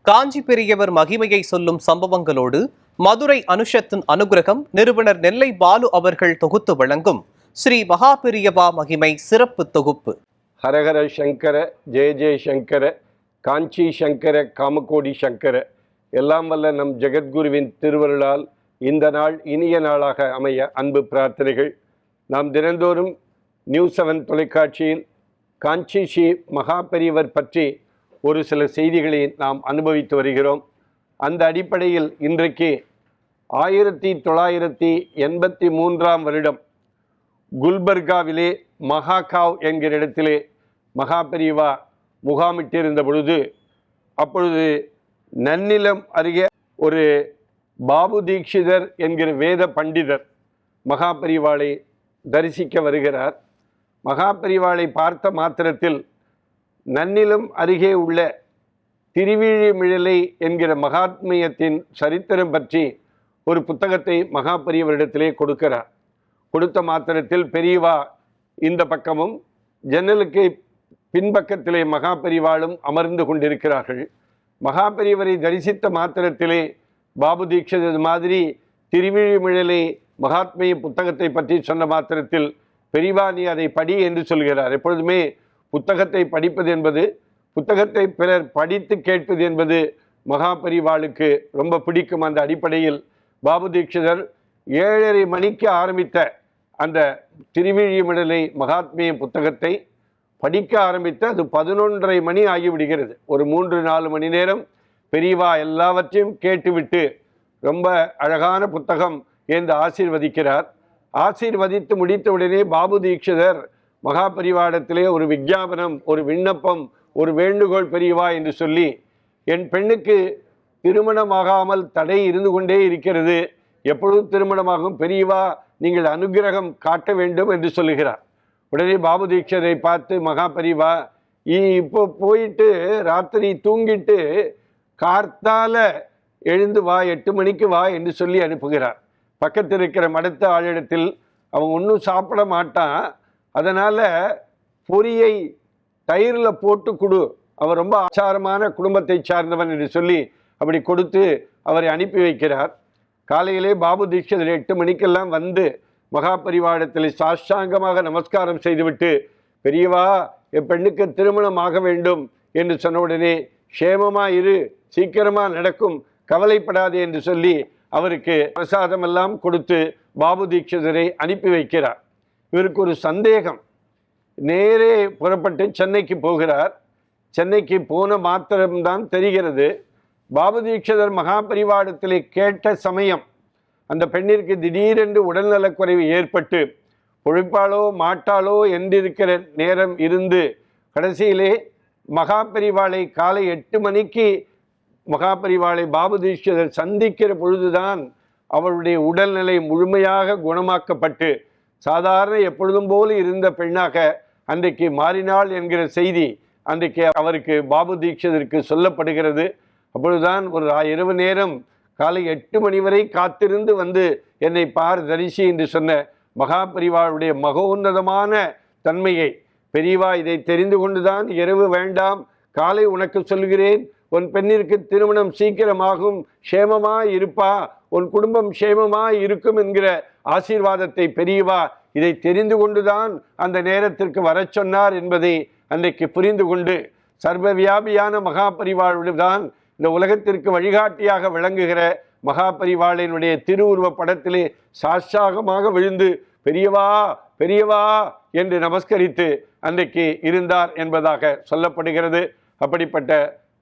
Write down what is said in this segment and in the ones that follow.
காஞ்சி பெரியவர் மகிமையை சொல்லும் சம்பவங்களோடு மதுரை அனுஷத்தின் அனுகிரகம் நிறுவனர் நெல்லை பாலு அவர்கள் தொகுத்து வழங்கும் ஸ்ரீ மகா பெரியவா மகிமை சிறப்பு தொகுப்பு. ஹரஹர சங்கர, ஜெய ஜெய சங்கர, காஞ்சி சங்கர, காமகோடி சங்கர. எல்லாம் வல்ல நம் ஜெகத்குருவின் திருவருளால் இந்த நாள் இனிய நாளாக அமைய அன்பு பிரார்த்தனைகள். நாம் தினந்தோறும் நியூஸ் 7 தொலைக்காட்சியில் காஞ்சி ஸ்ரீ மகா பெரியவர் பற்றி ஒரு சில செய்திகளை நாம் அனுபவித்து வருகிறோம். அந்த அடிப்படையில் இன்றைக்கு 1983 வருடம் குல்பர்காவிலே மகாகாவ் என்கிற இடத்திலே மகா பெரியவா முகாமிட்டிருந்த பொழுது, அப்பொழுது நன்னிலம் அருகே ஒரு பாபு தீட்சிதர் என்கிற வேத பண்டிதர் மகா பெரியவாளை தரிசிக்க வருகிறார். மகா பெரியவாளை பார்த்த மாத்திரத்தில் நன்னிலம் அருகே உள்ள திருவிழிமிழலை என்கிற மகாத்மியத்தின் சரித்திரம் பற்றி ஒரு புத்தகத்தை மகா பெரியவரிடத்திலே கொடுக்கிறார். கொடுத்த மாத்திரத்தில் பெரியவா இந்த பக்கமும் ஜன்னலுக்கு பின்பக்கத்திலே மகா பெரியவாளும் அமர்ந்து கொண்டிருக்கிறார்கள். மகா பெரியவரை தரிசித்த மாத்திரத்திலே பாபு தீட்சிதர் மாதிரி திருவிழிமிழலை மகாத்மிய புத்தகத்தை பற்றி சொன்ன மாத்திரத்தில் பெரியவா நீ அதை படி என்று சொல்கிறார். எப்பொழுதுமே புத்தகத்தை படிப்பது என்பது, புத்தகத்தை பிறர் படித்து கேட்பது என்பது மகா பெரியவாளுக்கு ரொம்ப பிடிக்கும். அந்த அடிப்படையில் பாபு தீட்சிதர் 7:30 மணிக்கு ஆரம்பித்த அந்த திருவிழிமிழலை மகாத்மிய புத்தகத்தை படிக்க ஆரம்பித்து அது 11:30 மணி ஆகிவிடுகிறது. ஒரு 3-4 மணி நேரம் பெரியவா எல்லாவற்றையும் கேட்டுவிட்டு ரொம்ப அழகான புத்தகம் என்று ஆசீர்வதிக்கிறார். ஆசீர்வதித்து முடித்த உடனே பாபு தீட்சிதர் மகா பெரியவாடத்திலே ஒரு விஞ்ஞாபனம், ஒரு விண்ணப்பம், ஒரு வேண்டுகோள் பெரியவா என்று சொல்லி, என் பெண்ணுக்கு திருமணமாகாமல் தடை இருந்து கொண்டே இருக்கிறது, எப்பொழுதும் திருமணமாகும், பெரியவா நீங்கள் அனுகிரகம் காட்ட வேண்டும் என்று சொல்லுகிறார். உடனே பாபு தீட்சிதரை பார்த்து மகா பெரியவா இப்போ போயிட்டு ராத்திரி தூங்கிட்டு கார்த்தால எழுந்து வா, 8 மணிக்கு வா என்று சொல்லி அனுப்புகிறார். பக்கத்தில் இருக்கிற மடத்த ஆளிடத்தில் அவன் ஒன்றும் சாப்பிட மாட்டான், அதனால் பொரியை தயிரில் போட்டு கொடு, அவர் ரொம்ப ஆச்சாரமான குடும்பத்தை சார்ந்தவன் என்று சொல்லி அப்படி கொடுத்து அவரை அனுப்பி வைக்கிறார். காலையிலே பாபு தீட்சிதர் 8 மணிக்கெல்லாம் வந்து மகா பெரியவாடத்தில் சாஷ்டாங்கமாக நமஸ்காரம் செய்துவிட்டு, பெரியவா என் பெண்ணுக்கு திருமணம் ஆக வேண்டும் என்று சொன்ன உடனே க்ஷேமமாக இரு, சீக்கிரமாக நடக்கும், கவலைப்படாதே என்று சொல்லி அவருக்கு பிரசாதமெல்லாம் கொடுத்து பாபு தீட்சிதரை அனுப்பி வைக்கிறார். இவருக்கு ஒரு சந்தேகம், நேரே புறப்பட்டு சென்னைக்கு போகிறார். சென்னைக்கு போன மாத்திரம்தான் தெரிகிறது, பாபு தீட்சிதர் மகா பெரியவாடத்திலே கேட்ட சமயம் அந்த பெண்ணிற்கு திடீரென்று உடல்நலக்குறைவு ஏற்பட்டு பொழிப்பாளோ மாட்டாளோ என்றிருக்கிற நேரம் இருந்து கடைசியிலே மகா பெரியவாளை காலை 8 மணிக்கு மகா பெரியவாளை பாபு தீட்சிதர் சந்திக்கிற பொழுதுதான் அவருடைய உடல்நிலை முழுமையாக குணமாக்கப்பட்டு சாதாரண எப்பொழுதும் போல இருந்த பெண்ணாக அன்றைக்கு மாறினாள் என்கிற செய்தி அன்றைக்கு அவருக்கு பாபு தீட்சிதருக்கு சொல்லப்படுகிறது. அப்பொழுதுதான் ஒரு இரவு நேரம் காலை 8 மணி வரை காத்திருந்து வந்து என்னை பார் தரிசி என்று சொன்ன மகா பெரியவாளுடைய மகோன்னதமான தன்மையை பெரியவா இதை தெரிந்து கொண்டுதான் இரவு வேண்டாம், காலை உனக்கு சொல்கிறேன், உன் பெண்ணிற்கு திருமணம் சீக்கிரமாகும், க்ஷேமமாய் இருப்பா, உன் குடும்பம் க்ஷேமமாய் இருக்கும் என்கிற ஆசீர்வாதத்தை பெரியவா இதை தெரிந்து கொண்டுதான் அந்த நேரத்திற்கு வர சொன்னார் என்பதை அன்றைக்கு புரிந்து கொண்டு சர்வ வியாபியான மகா பெரியவாளுடன் இந்த உலகத்திற்கு வழிகாட்டியாக விளங்குகிற மகா பெரியவாளினுடைய திருவுருவ படத்திலே சாஷ்டாகமாக விழுந்து பெரியவா பெரியவா என்று நமஸ்கரித்து அன்றைக்கு இருந்தார் என்பதாக சொல்லப்படுகிறது. அப்படிப்பட்ட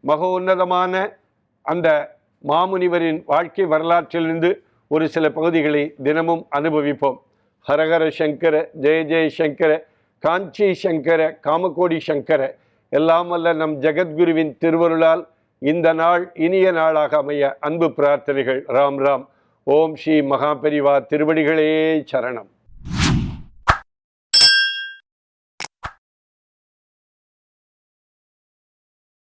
மகோன்னதமான அந்த மாமுனிவரின் வாழ்க்கை வரலாற்றிலிருந்து ஒரு சில பகுதிகளை தினமும் அனுபவிப்போம். ஹரஹர சங்கர, ஜெய ஜெய சங்கர, காஞ்சி சங்கர, காமகோடி சங்கர. எல்லாம் வல்ல நம் ஜெகத்குருவின் திருவருளால் இந்த நாள் இனிய நாளாக அமைய அன்பு பிரார்த்தனைகள். ராம் ராம். ஓம் ஸ்ரீ மகா பெரியவா திருவடிகளே சரணம்.